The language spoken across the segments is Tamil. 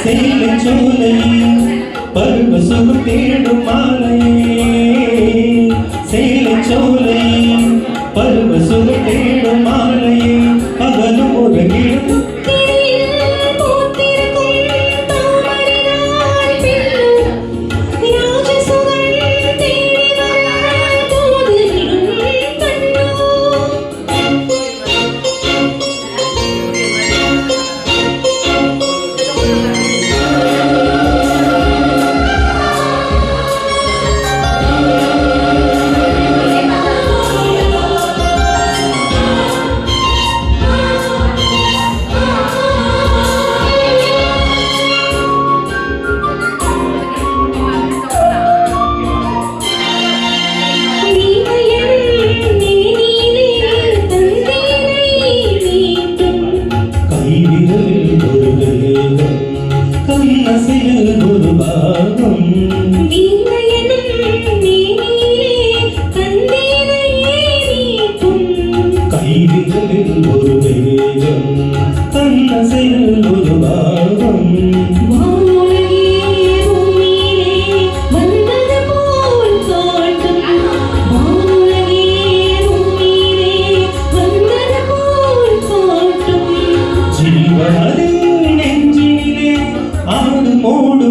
சேலை சோலை பருவசுகம் தேடும் மாலையே சேலை சோலை பருவசுகம் தேடும் மாலையே பகலும் உறங்கிடும் கண்ணசையில் ஒரு பாகம் கைவிரலில் ஒரு வேகம் கண்ணசையில் ஒரு பாகம்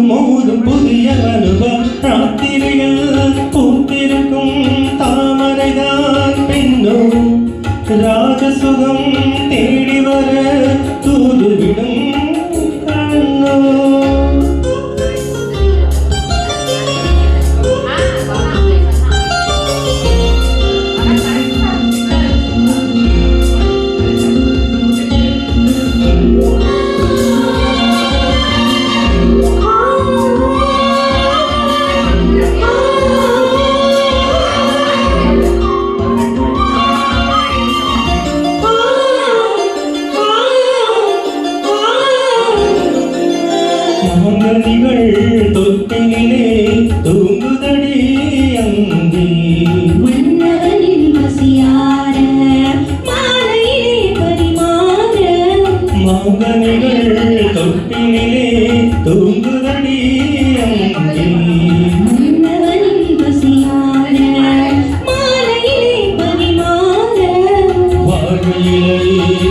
மோடும் புதிய அனுபவம் ராத்திரியில் பூத்திருக்கும் தாமரைதான் பெண்ணும் ராஜசுகம் தேடி வர தூதுவிடும் கண்ணோ மங்கனிகள் தொட்டிலே தூங்குதடி அங்கே மன்னவனின் பசியார மாலையிலே பரிமாற மங்கனிகள் தொட்டிலே தூங்குதடி அங்கே மன்னவனின் பசியார மாலையிலே பரிமாற வாழ்விலை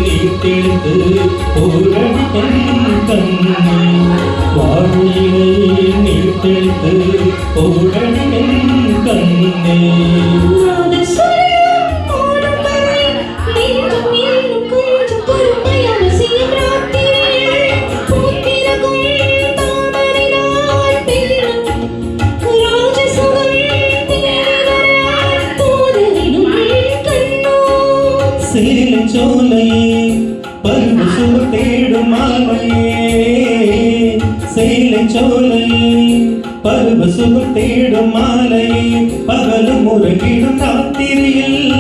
நீட்டெடுத்து போரடி கண்ணே வாழ்விலை நீட்டெடுத்து போரடி கண்ணே சேலை சோலை பருவசுகம் தேடும் மாலையே சேலை சோலை பருவசுகம் தேடும் மாலையே பகலும் உறங்கிடும் ராத்திரியில்